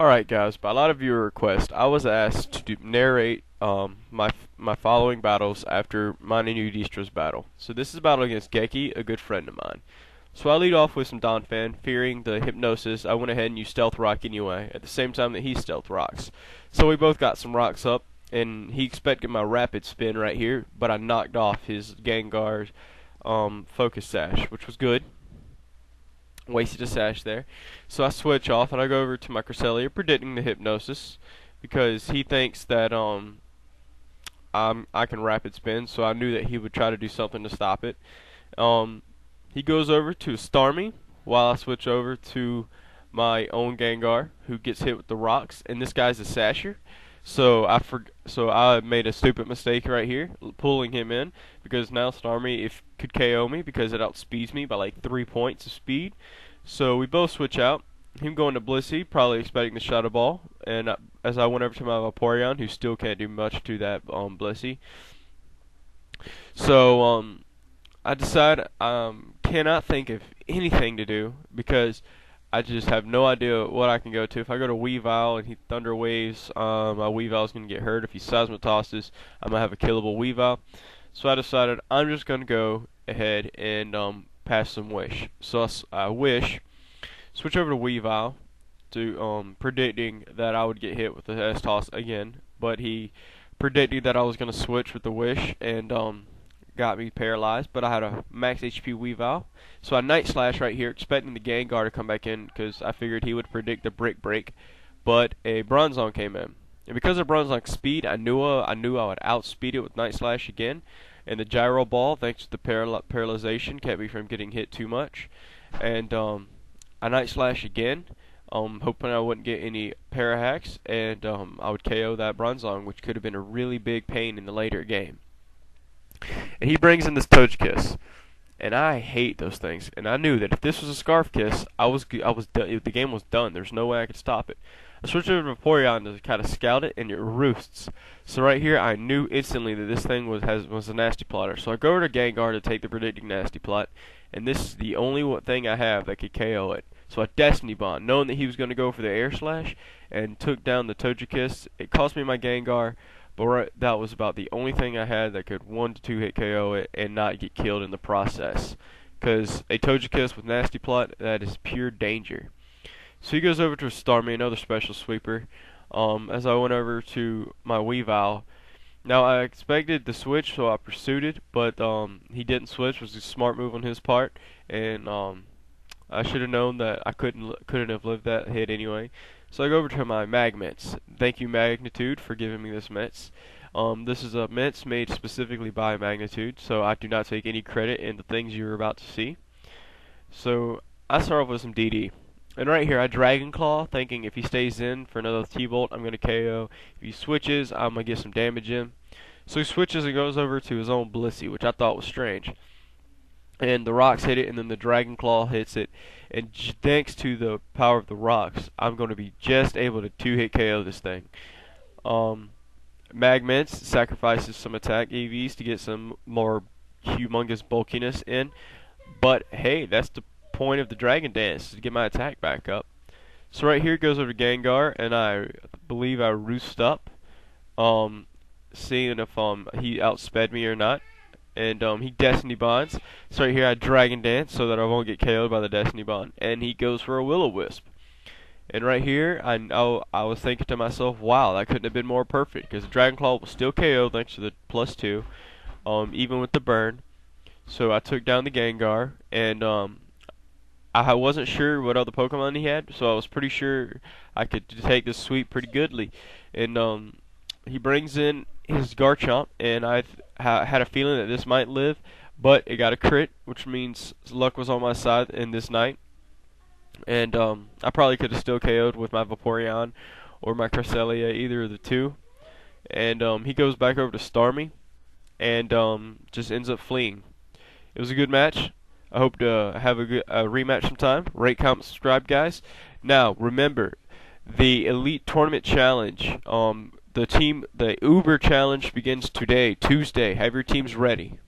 Alright guys, by a lot of viewer request, I was asked to narrate my following battles after mine and Udistra's battle. So this is a battle against Geki, a good friend of mine. So I lead off with some Donphan, fearing the hypnosis. I went ahead and used Stealth Rock anyway, at the same time that he Stealth Rocks. So we both got some rocks up, and he expected my rapid spin right here, but I knocked off his Gengar's Focus Sash, which was good. Wasted a sash there. So I switch off and I go over to my Cresselia, predicting the hypnosis because he thinks that I can rapid spin, so I knew that he would try to do something to stop it. He goes over to Starmie while I switch over to my own Gengar, who gets hit with the rocks, and this guy's a Sasher. So I made a stupid mistake right here, pulling him in, because now Starmie could KO me because it outspeeds me by like 3 points of speed. So we both switch out. Him going to Blissey, probably expecting the Shadow Ball, and as I went over to my Vaporeon, who still can't do much to that Blissey. So I decide cannot think of anything to do because I just have no idea what I can go to. If I go to Weavile and he Thunder Waves, my Weavile is going to get hurt. If he Seismitoss, I'm going to have a killable Weavile. So I decided I'm just going to go ahead and pass some Wish. So I Wish, switch over to Weavile, to predicting that I would get hit with the S-Toss again. But he predicted that I was going to switch with the Wish and got me paralyzed, but I had a max HP Weavile. So I Night Slash right here, expecting the Gengar to come back in because I figured he would predict the Brick Break, but a Bronzong came in. And because of Bronzong's speed, I knew I would outspeed it with Night Slash again. And the Gyro Ball, thanks to the paralyzation, kept me from getting hit too much. And I Night Slash again, hoping I wouldn't get any para hacks, and I would KO that Bronzong, which could have been a really big pain in the later game. And he brings in this Togekiss, and I hate those things. And I knew that if this was a Scarf Kiss, I was done. The game was done. There's no way I could stop it. I switched over to Vaporeon to kind of scout it, and it roosts. So right here, I knew instantly that this thing was a Nasty Plotter. So I go over to Gengar to take the predicting Nasty Plot, and this is the only thing I have that could KO it. So I Destiny Bond, knowing that he was going to go for the Air Slash, and took down the Togekiss. It cost me my Gengar. But that was about the only thing I had that could 1 to 2 hit KO it and not get killed in the process. Because a Togekiss with Nasty Plot, that is pure danger. So he goes over to Starmie, another special sweeper. As I went over to my Weavile. Now I expected the switch, so I pursued it, but he didn't switch. It was a smart move on his part, and I should have known that I couldn't have lived that hit anyway. So I go over to my Mence. Thank you, Magnitude, for giving me this mence. This is a mence made specifically by Magnitude, so I do not take any credit in the things you're about to see. So I start off with some DD. And right here, I Dragon Claw, thinking if he stays in for another T-Bolt, I'm going to KO. If he switches, I'm going to get some damage in. So he switches and goes over to his own Blissey, which I thought was strange. And the rocks hit it, and then the Dragon Claw hits it. And thanks to the power of the rocks, I'm going to be just able to 2-hit KO this thing. Mence sacrifices some attack EVs to get some more humongous bulkiness in. But hey, that's the point of the Dragon Dance, to get my attack back up. So right here goes over to Gengar, and I believe I roost up, seeing if he outsped me or not. And he Destiny Bonds. So right here I Dragon Dance so that I won't get KO'd by the Destiny Bond. And he goes for a Will-O-Wisp. And right here I was thinking to myself, wow, that couldn't have been more perfect, because the Dragon Claw was still KO thanks to the +2, even with the burn. So I took down the Gengar, and I wasn't sure what other Pokemon he had, so I was pretty sure I could take this sweep pretty goodly. And he brings in his Garchomp, and I had a feeling that this might live, but it got a crit, which means luck was on my side in this night. And I probably could have still KO'd with my Vaporeon or my Cresselia, either of the two. And he goes back over to Starmie, and just ends up fleeing. It was a good match. I hope to have a rematch sometime. Rate, comment, subscribe, guys. Now, remember, the Elite Tournament Challenge, the Uber Challenge begins today, Tuesday. Have your teams ready.